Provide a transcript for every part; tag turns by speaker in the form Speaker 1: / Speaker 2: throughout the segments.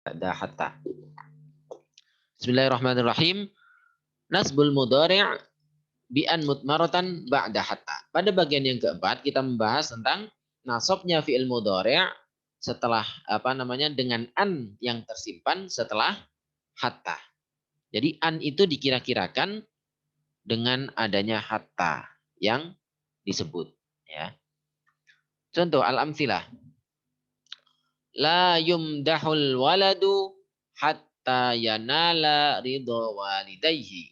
Speaker 1: Ada hatta. Bismillahirrahmanirrahim. Nasbul mudhari' bi an mutmaratan ba'da hatta. Pada bagian yang keempat kita membahas tentang nasabnya fi'il mudhari' setelah dengan an yang tersimpan setelah hatta. Jadi an itu dikira-kirakan dengan adanya hatta yang disebut, ya. Contoh al-amtsilah. La yumdahul waladu hatta yanala ridho walidayhi.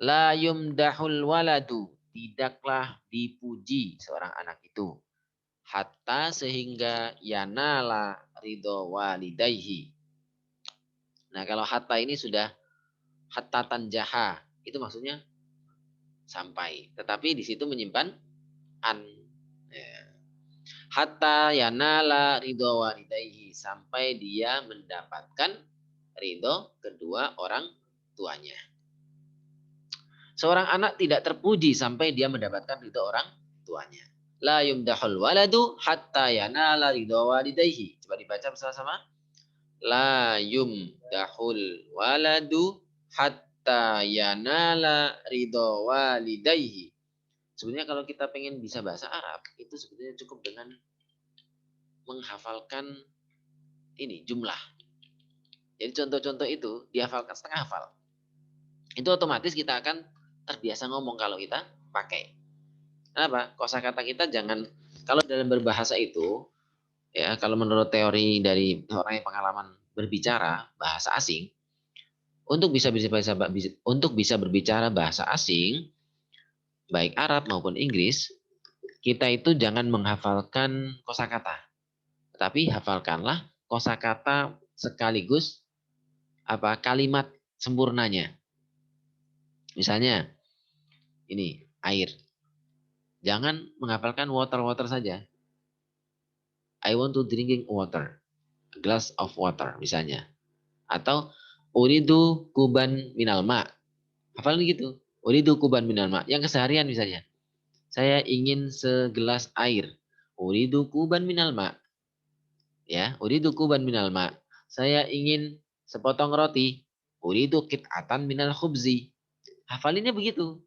Speaker 1: La yumdahul waladu. Tidaklah dipuji seorang anak itu. Hatta sehingga yanala ridho walidayhi. Nah kalau hatta ini sudah hatta tanjaha. Itu maksudnya sampai. Tetapi di situ menyimpan an. Ya. Hatta yanala ridho walidayhi. Sampai dia mendapatkan ridho kedua orang tuanya. Seorang anak tidak terpuji sampai dia mendapatkan ridho orang tuanya. La yumdahul waladu hatta yanala ridho walidayhi. Coba dibaca bersama-sama. La yumdahul waladu hatta yanala ridho walidayhi. Sebenarnya kalau kita pengen bisa bahasa Arab, itu sebetulnya cukup dengan menghafalkan ini jumlah. Jadi contoh-contoh itu dihafalkan setengah hafal. Itu otomatis kita akan terbiasa ngomong kalau kita pakai. Kenapa? Kosakata kita jangan, kalau dalam berbahasa itu, ya kalau menurut teori dari orang yang pengalaman berbicara bahasa asing, untuk bisa berbicara bahasa asing, baik Arab maupun Inggris, kita itu jangan menghafalkan kosakata, tapi hafalkanlah kosakata sekaligus kalimat sempurnanya. Misalnya ini air. Jangan menghafalkan water saja. I want to drinking water. A glass of water misalnya. Atau uridu kuban minal ma. Hafalin gitu. Uridu kuban minal ma. Yang keseharian misalnya. Saya ingin segelas air. Uridu kuban minal ma. Ya, uridu kuban minal ma. Saya ingin sepotong roti. Uridu kit'atan minal khubzi. Hafalinnya begitu.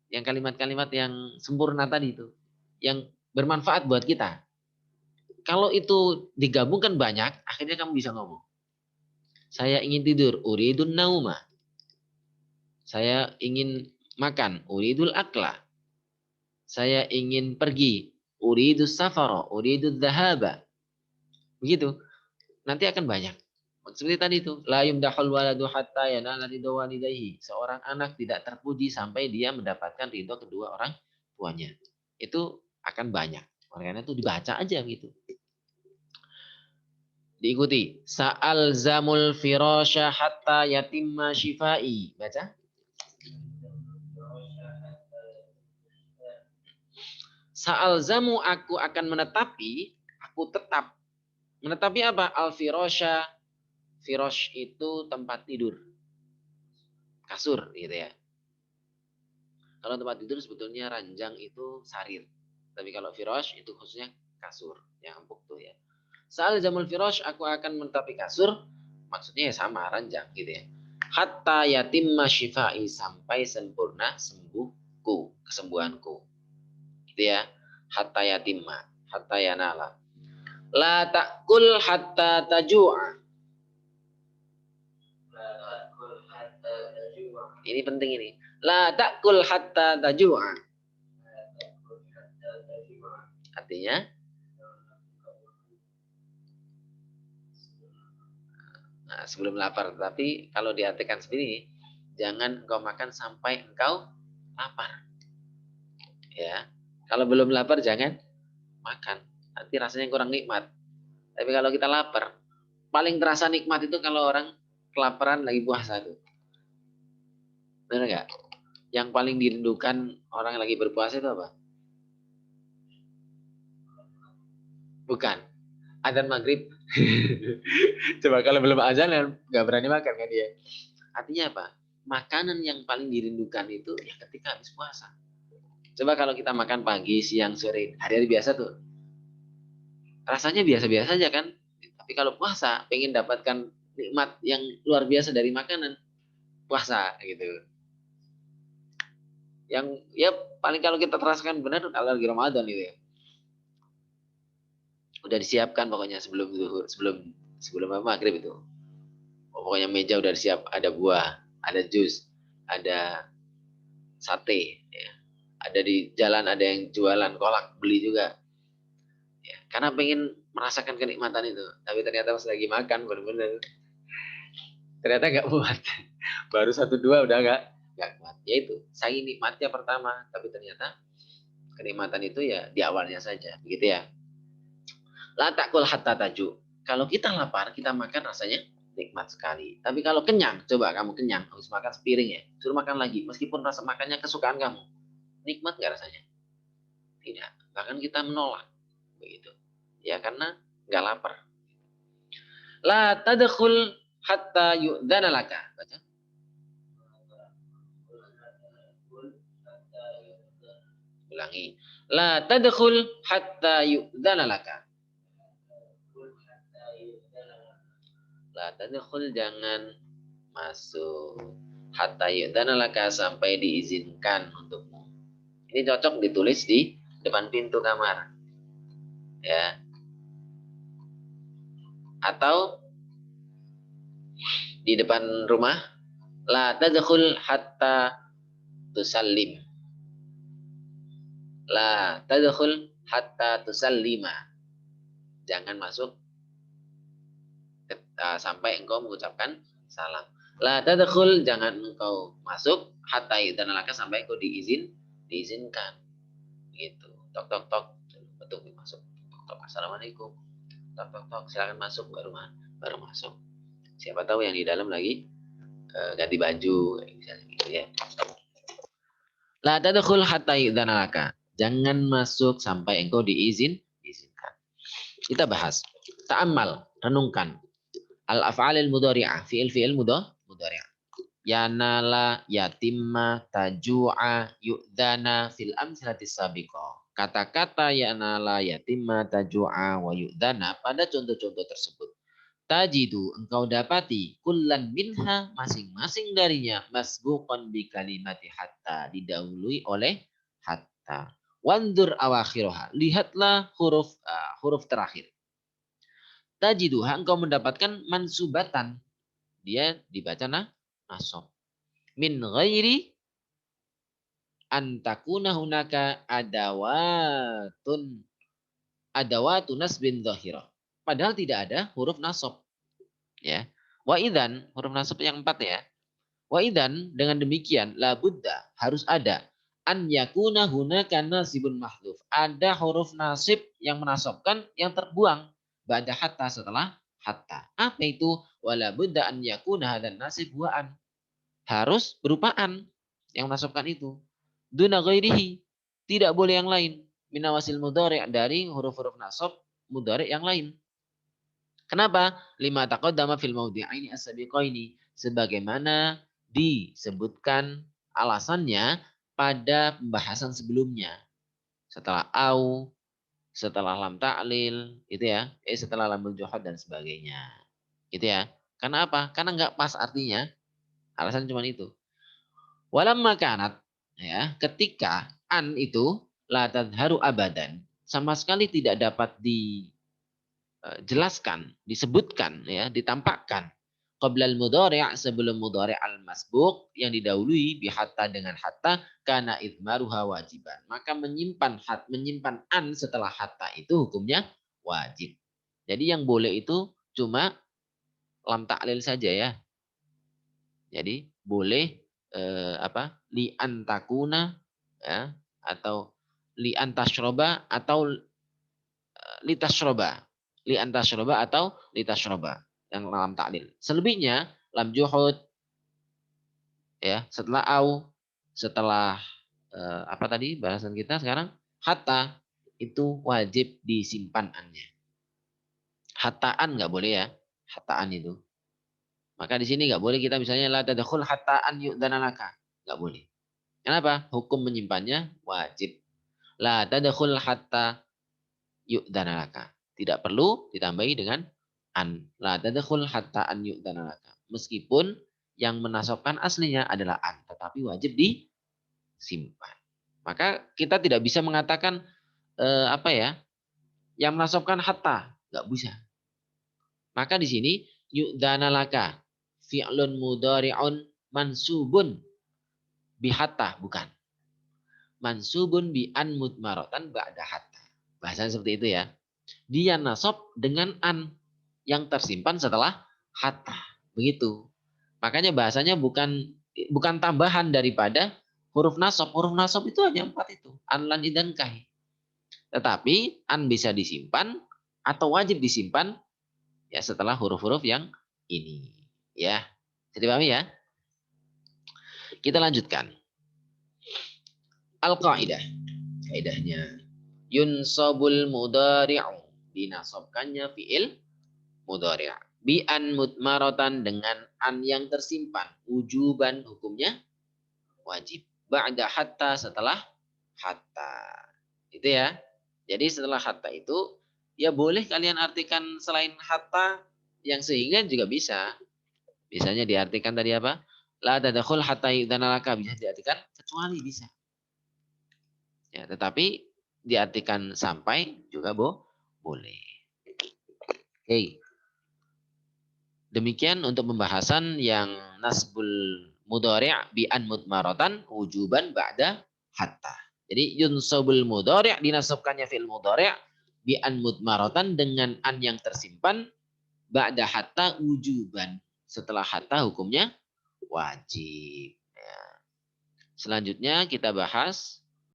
Speaker 1: Yang kalimat-kalimat yang sempurna tadi itu. Yang bermanfaat buat kita. Kalau itu digabungkan banyak, akhirnya kamu bisa ngomong. Saya ingin tidur, uridun nauma. Saya ingin makan, uridul akla. Saya ingin pergi, uridus safara, uridul dhahaba. Begitu. Nanti akan banyak. Seperti tadi itu, la yumdahul waladu hatta yanala ridho walidayhi. Seorang anak tidak terpuji sampai dia mendapatkan ridho kedua orang tuanya. Itu akan banyak. Makanya itu dibaca aja gitu. Diikuti. Sa'al zamul firasya hatta yatimma shifai. Baca. Sa'al zamu aku akan menetapi. Aku tetap. Menetapi apa? Al firasya. Firash itu tempat tidur. Kasur gitu ya. Kalau tempat tidur sebetulnya ranjang itu sarir. Tapi kalau firash itu khususnya kasur. Yang empuk tuh ya. Sa'al zamul firash aku akan menetapi kasur. Maksudnya ya sama ranjang gitu ya. Hatta yatimma syifai sampai sempurna sembuhku, kesembuhanku. Gitu ya. Hatta yatimma, hatta yanala. La ta'kul hatta tajua. Ini penting ini. La ta'kul hatta tajua. Artinya sebelum lapar. Tapi kalau diartikan sendiri, jangan engkau makan sampai engkau lapar. Ya. Kalau belum lapar jangan makan. Nanti rasanya kurang nikmat. Tapi kalau kita lapar, paling terasa nikmat itu kalau orang kelaparan lagi puasa tuh. Benar nggak? Yang paling dirindukan orang yang lagi berpuasa itu apa? Bukan. Adzan maghrib. Coba kalau belum azan nggak berani makan kan dia. Artinya apa? Makanan yang paling dirindukan itu ya ketika habis puasa. Coba kalau kita makan pagi, siang, sore, hari-hari biasa tuh. Rasanya biasa-biasa aja kan? Tapi kalau puasa pengen dapatkan nikmat yang luar biasa dari makanan, puasa gitu. Yang ya paling kalau kita teraskan benar kalau lagi Ramadan itu ya. Udah disiapkan pokoknya sebelum zuhur, sebelum maghrib itu. Pokoknya meja udah siap, ada buah, ada jus, ada sate, ya. Ada di jalan ada yang jualan kolak, beli juga. Ya, karena pengen merasakan kenikmatan itu. Tapi ternyata pas lagi makan bener-bener ternyata nggak muat. Baru satu dua udah nggak kuat. Ya itu, saya nikmatnya pertama, tapi ternyata kenikmatan itu ya di awalnya saja, begitu ya. La takul hatta taju. Kalau kita lapar, kita makan rasanya nikmat sekali. Tapi kalau kenyang, coba kamu kenyang, habis makan sepiring ya, suruh makan lagi. Meskipun rasa makannya kesukaan kamu, nikmat nggak rasanya? Tidak. Bahkan kita menolak, begitu. Ya karena nggak lapar. La tadkhul hatta yu'dana laka. Baca. Ulangi. La tadkhul hatta yu'dana laka. La tadkhul jangan masuk. Hatta yu'dana laka sampai diizinkan untukmu. Ini cocok ditulis di depan pintu kamar. Ya. Atau di depan rumah. La tadkhul hatta tusallim. La tadkhul hatta tusallima. Jangan masuk sampai engkau mengucapkan salam. La tadkhul jangan engkau masuk hatta yudanalaka sampai engkau diizinkan. Gitu. Tok tok tok. Betul masuk. Tok tok. Assalamualaikum. Tok tok tok. Silakan masuk baru masuk. Siapa tahu yang di dalam lagi ganti baju misalnya gitu ya. La tadkhul hatta yudanalaka. Jangan masuk sampai engkau diizinkan. Kita bahas. Ta'ammal, renungkan. Al-af'alil mudhari'ah, fi'il mudhari'ah. Yanala, yatimma, taju'a, yu'dana fil amsilatis sabiqah. Kata-kata yanala, yatimma, taju'a, wa yu'dana pada contoh-contoh tersebut. Tajidu, engkau dapati, kullan minha, masing-masing darinya, masbuqan bi kalimati hatta, didahului oleh hatta. Wandur awakhiroha, lihatlah huruf terakhir. Tajiduha, engkau mendapatkan mansubatan. Dia dibaca nasab. Min ghairi antakuna hunaka adawatun nasbin dhahirah. Padahal tidak ada huruf nasab. Ya. Wa idzan, huruf nasab yang 4 ya. Wa idzan, dengan demikian la budda, harus ada an yakuna hunaka nasibun mahdhuf. Ada huruf nasib yang menasabkan yang terbuang ba'da hatta, setelah hatta. Apa itu? Wala budda an yakuna hadan nasib wa an. Harus berupa an yang menasabkan itu. Duna ghairihi, tidak boleh yang lain. Minawasil mudhari' dari huruf-huruf nasab mudhari' yang lain. Kenapa? Lima taqaddama fil mawdi'aini as-sabiqaini, sebagaimana disebutkan alasannya pada pembahasan sebelumnya. Setelah au, setelah lam ta'lil, itu ya, setelah lamul juhud dan sebagainya. Gitu ya. Karena apa? Karena nggak pas artinya. Alasan cuma itu. Walamma kanat, ya, ketika an itu la tadharu abadan, sama sekali tidak dapat dijelaskan, disebutkan, ya, ditampakkan. Qoblal mudhari' sebelum mudhari' al-masbuq yang didahului bi hatta dengan hatta, kana idmaruha wajiban. Maka menyimpan an setelah hatta itu hukumnya wajib. Jadi yang boleh itu cuma lam ta'lil saja ya. Jadi boleh li antakuna ya, atau li antasroba atau li tasroba. Li antasroba atau li tasroba yang lam ta'lil. Selebihnya lam juhud ya, setelah au, setelah apa tadi bahasan kita sekarang hatta, itu wajib disimpan annya. Hataan nggak boleh ya, hataan itu. Maka di sini nggak boleh kita misalnya la tadkhul hataan yu'danalaka, nggak boleh. Kenapa? Hukum menyimpannya wajib. La tadkhul hatta yu'danalaka. Tidak perlu ditambahi dengan an. La tadkhul hatta an yu'dana laka. Meskipun yang menasabkan aslinya adalah an, tetapi wajib disimpan. Maka kita tidak bisa mengatakan apa ya? Yang menasabkan hatta, nggak bisa. Maka di sini yu'dana laka fi'lun mudhari'un mansubun bihatta, bukan. Mansubun bi an mudmaratan ba'da hatta. Bahasanya seperti itu ya. Dia nasab dengan an yang tersimpan setelah hatta. Begitu. Makanya bahasanya bukan tambahan daripada huruf nasab. Huruf nasab itu hanya 4 itu. An, lan, id, dan kai. Tetapi an bisa disimpan atau wajib disimpan ya setelah huruf-huruf yang ini. Ya. Jadi pahami ya? Kita lanjutkan. Al-qaidah. Kaidahnya. Yunsabul mudhari'u. Dinasabkannya fi'il mudhari'. Bi an mudmaratan dengan an yang tersimpan. Wujuban hukumnya wajib. Ba'da hatta setelah hatta. Itu ya. Jadi setelah hatta itu ya boleh kalian artikan selain hatta yang sehingga juga bisa. Misalnya diartikan tadi apa? La tadakhul hatta yu'dana bisa diartikan kecuali bisa. Ya, tetapi diartikan sampai juga boleh. Oke. Demikian untuk pembahasan yang nasbul mudhari' bi an mudmaratan wujuban ba'da hatta. Jadi yunsabul mudhari' dinasabkannya fi'il mudhari' bi an mudmaratan dengan an yang tersimpan ba'da hatta wujuban. Setelah hatta hukumnya wajib. Ya. Selanjutnya kita bahas